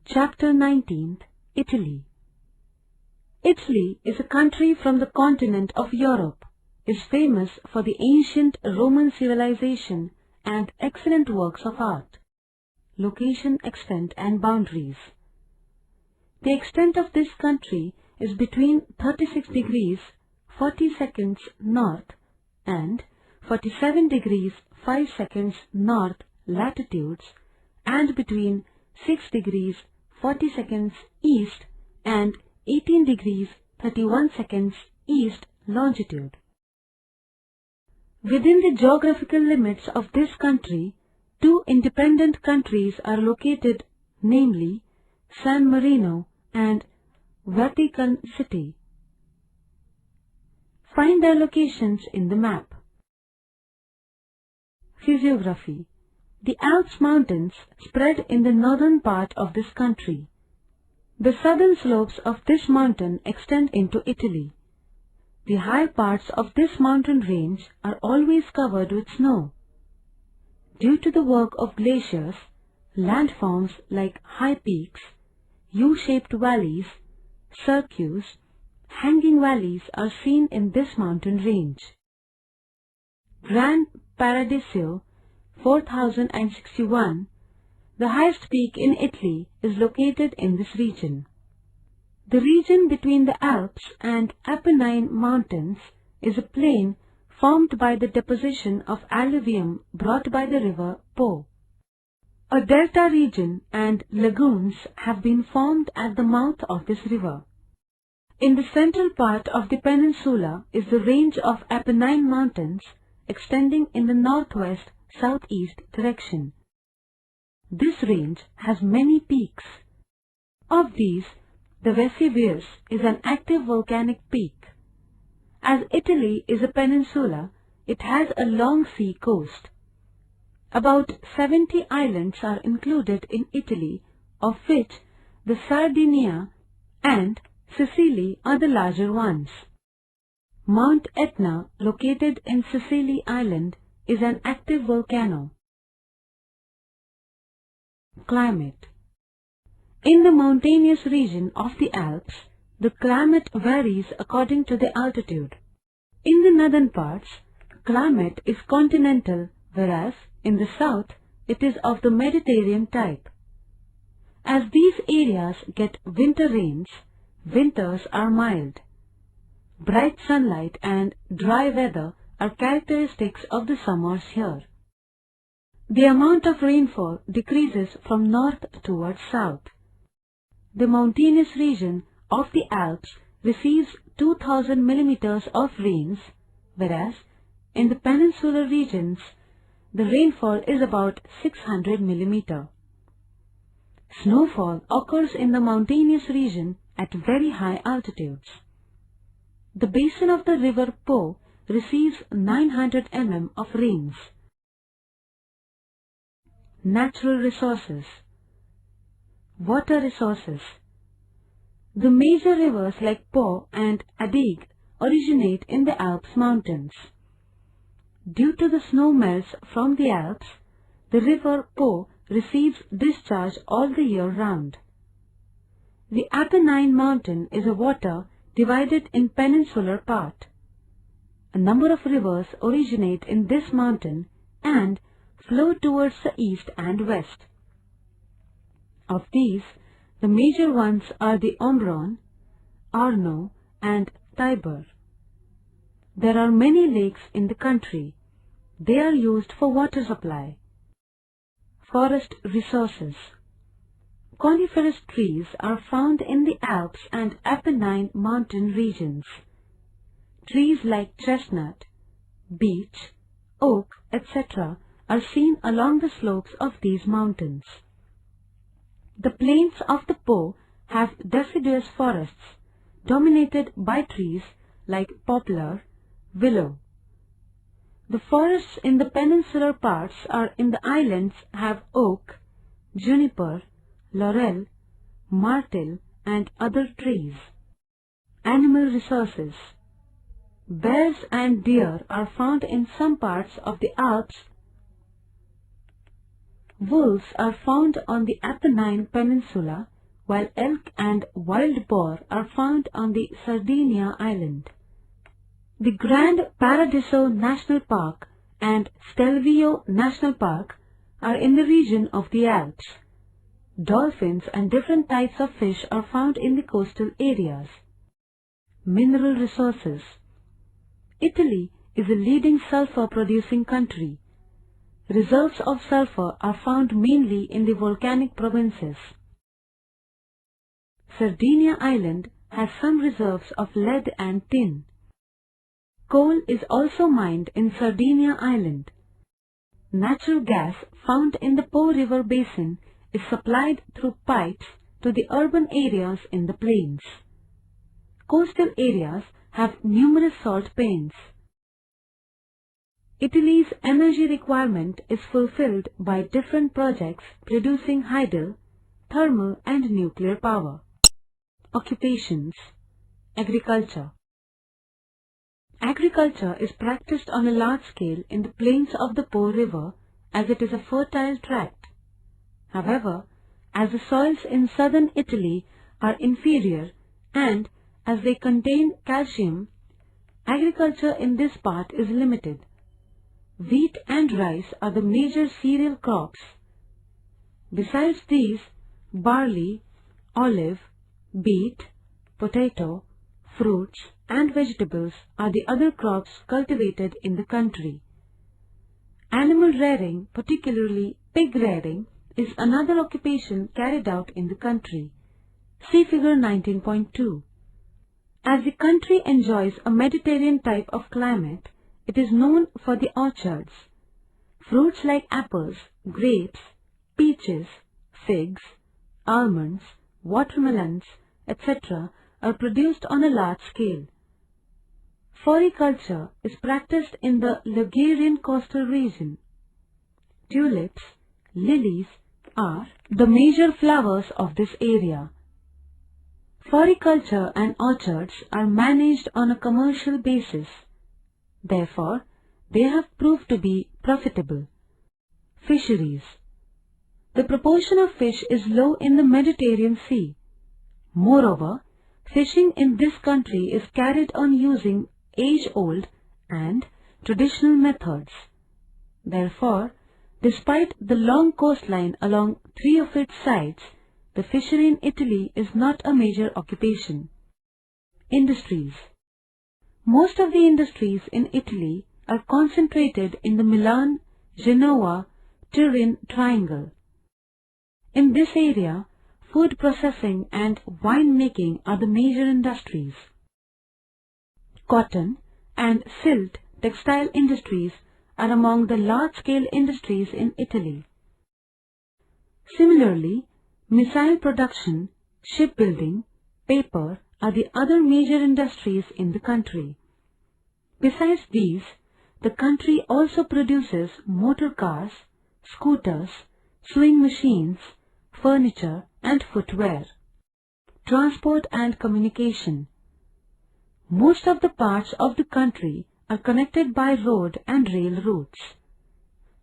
Chapter 19th, Italy. Italy is a country from the continent of Europe, is famous for the ancient Roman civilization and excellent works of art. Location, extent and boundaries. The extent of this country is between 36 degrees 40 seconds north and 47 degrees 5 seconds north latitudes and between 6 degrees 40 seconds east and 18 degrees 31 seconds east longitude. Within the geographical limits of this country, two independent countries are located, namely San Marino and Vatican City. Find their locations in the map. Physiography. The Alps mountains spread in the northern part of this country. The southern slopes of this mountain extend into Italy. The high parts of this mountain range are always covered with snow. Due to the work of glaciers, landforms like high peaks, U-shaped valleys, cirques, hanging valleys are seen in this mountain range. Gran Paradiso, 4061, the highest peak in Italy, is located in this region. The region between the Alps and Apennine mountains is a plain formed by the deposition of alluvium brought by the river Po. A delta region and lagoons have been formed at the mouth of this river. In the central part of the peninsula is the range of Apennine mountains extending in the northwest-southeast direction. This range has many peaks. Of these, the Vesuvius is an active volcanic peak. As Italy is a peninsula, it has a long sea coast. About 70 islands are included in Italy, of which the Sardinia and Sicily are the larger ones. Mount Etna, located in Sicily Island, is an active volcano. Climate. In the mountainous region of the Alps, the climate varies according to the altitude. In the northern parts, climate is continental, whereas in the south it is of the Mediterranean type. As these areas get winter rains, winters are mild. Bright sunlight and dry weather are characteristics of the summers here. The amount of rainfall decreases from north towards south. The mountainous region of the Alps receives 2000 millimeters of rains, whereas in the peninsular regions, the rainfall is about 600 millimeter. Snowfall occurs in the mountainous region at very high altitudes. The basin of the river Po receives 900 mm of rains. Natural resources. Water resources. The major rivers like Po and Adige originate in the Alps mountains. Due to the snow melts from the Alps, the river Po receives discharge all the year round. The Apennine mountain is a water divided in peninsular part. A number of rivers originate in this mountain and flow towards the east and west. Of these, the major ones are the Ombron, Arno and Tiber. There are many lakes in the country. They are used for water supply. Forest resources. Coniferous trees are found in the Alps and Apennine mountain regions. Trees like chestnut, beech, oak, etc. are seen along the slopes of these mountains. The plains of the Po have deciduous forests, dominated by trees like poplar, willow. The forests in the peninsular parts are in the islands have oak, juniper, laurel, myrtle and other trees. Animal resources. Bears and deer are found in some parts of the Alps. Wolves are found on the Apennine Peninsula while elk and wild boar are found on the Sardinia island. The Grand Paradiso National Park and Stelvio National Park are in the region of the Alps. Dolphins and different types of fish are found in the coastal areas. Mineral resources. Italy is a leading sulfur-producing country. Reserves of sulfur are found mainly in the volcanic provinces. Sardinia Island has some reserves of lead and tin. Coal is also mined in Sardinia Island. Natural gas found in the Po River basin is supplied through pipes to the urban areas in the plains. Coastal areas have numerous salt pains. Italy's energy requirement is fulfilled by different projects producing hydel, thermal and nuclear power. Occupations. Agriculture. Agriculture is practiced on a large scale in the plains of the Po River as it is a fertile tract. However, as the soils in southern Italy are inferior and as they contain calcium, agriculture in this part is limited. Wheat and rice are the major cereal crops. Besides these, barley, olive, beet, potato, fruits and vegetables are the other crops cultivated in the country. Animal rearing, particularly pig rearing, is another occupation carried out in the country. See figure 19.2. As the country enjoys a Mediterranean type of climate, it is known for the orchards. Fruits like apples, grapes, peaches, figs, almonds, watermelons, etc. are produced on a large scale. Floriculture is practiced in the Ligurian coastal region. Tulips, lilies are the major flowers of this area. Floriculture and orchards are managed on a commercial basis. Therefore, they have proved to be profitable. Fisheries. The proportion of fish is low in the Mediterranean Sea. Moreover, fishing in this country is carried on using age-old and traditional methods. Therefore, despite the long coastline along 3 of its sides, the fishery in Italy is not a major occupation. Industries. Most of the industries in Italy are concentrated in the Milan, Genoa, Turin triangle. In this area, food processing and wine making are the major industries. Cotton and silk textile industries are among the large-scale industries in Italy. Similarly, missile production, shipbuilding, paper are the other major industries in the country. Besides these, the country also produces motor cars, scooters, sewing machines, furniture and footwear. Transport and communication. Most of the parts of the country are connected by road and rail routes.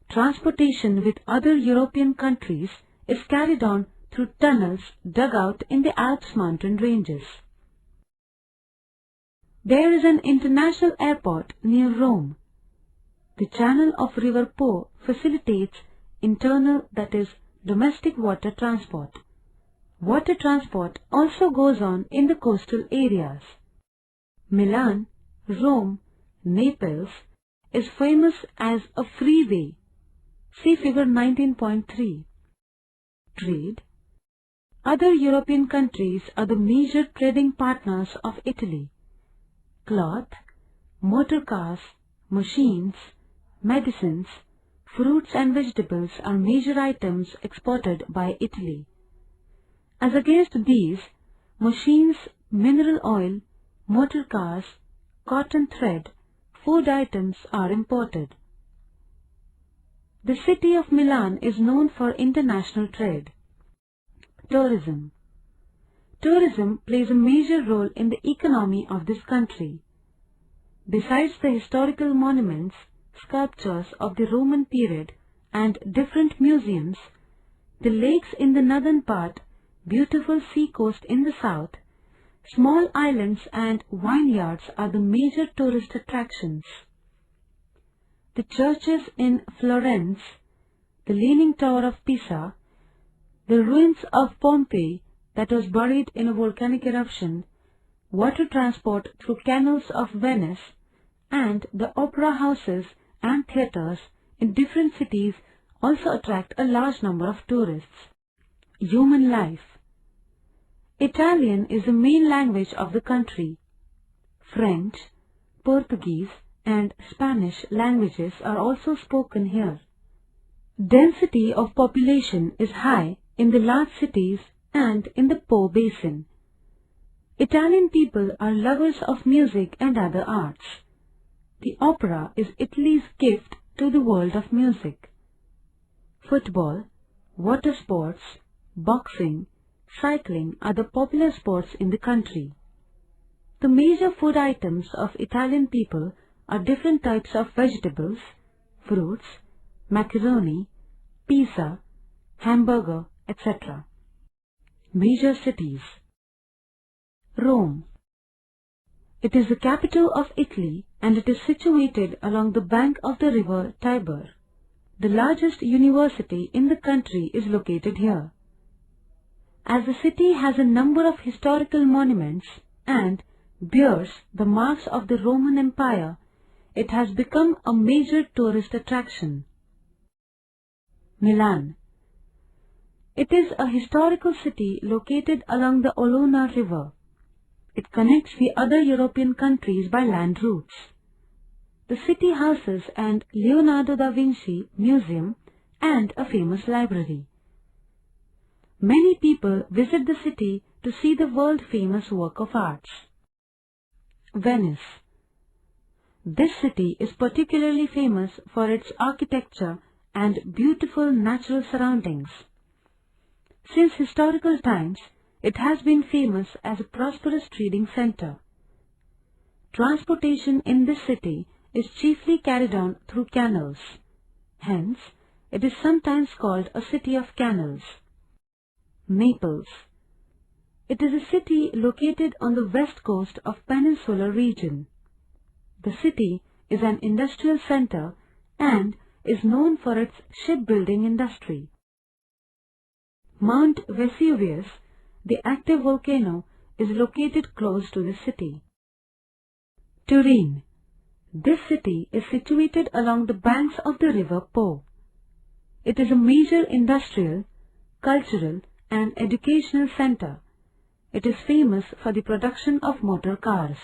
Transportation with other European countries is carried on through tunnels dug out in the Alps mountain ranges. There is an international airport near Rome. The channel of River Po facilitates internal, that is, domestic water transport. Water transport also goes on in the coastal areas. Milan, Rome, Naples is famous as a freeway. See figure 19.3. Trade. Other European countries are the major trading partners of Italy. Cloth, motor cars, machines, medicines, fruits and vegetables are major items exported by Italy. As against these, machines, mineral oil, motor cars, cotton thread, food items are imported. The city of Milan is known for international trade. Tourism. Tourism plays a major role in the economy of this country. Besides the historical monuments, sculptures of the Roman period and different museums, the lakes in the northern part beautiful seacoast in the south, small islands and vineyards are the major tourist attractions. The churches in Florence, the Leaning Tower of Pisa, the ruins of Pompeii that was buried in a volcanic eruption, water transport through canals of Venice, and the opera houses and theatres in different cities also attract a large number of tourists. Human life. Italian is the main language of the country. French, Portuguese, and Spanish languages are also spoken here. Density of population is high in the large cities and in the Po basin. Italian people are lovers of music and other arts. The opera is Italy's gift to the world of music. Football, water sports, boxing, cycling are the popular sports in the country. The major food items of Italian people are different types of vegetables, fruits, macaroni, pizza, hamburger, etc. Major cities. Rome. It is the capital of Italy and it is situated along the bank of the river Tiber. The largest university in the country is located here. As the city has a number of historical monuments and bears the marks of the Roman Empire, it has become a major tourist attraction. Milan. It is a historical city located along the Olona River. It connects the other European countries by land routes. The city houses an Leonardo da Vinci Museum and a famous library. Many people visit the city to see the world-famous work of arts. Venice. This city is particularly famous for its architecture and beautiful natural surroundings. Since historical times, it has been famous as a prosperous trading center. Transportation in this city is chiefly carried on through canals. Hence, it is sometimes called a city of canals. Naples. It is a city located on the west coast of Peninsular region. The city is an industrial center and is known for its shipbuilding industry. Mount Vesuvius, the active volcano, is located close to the city. Turin. This city is situated along the banks of the river Po. It is a major industrial, cultural, and educational center. It is famous for the production of motor cars.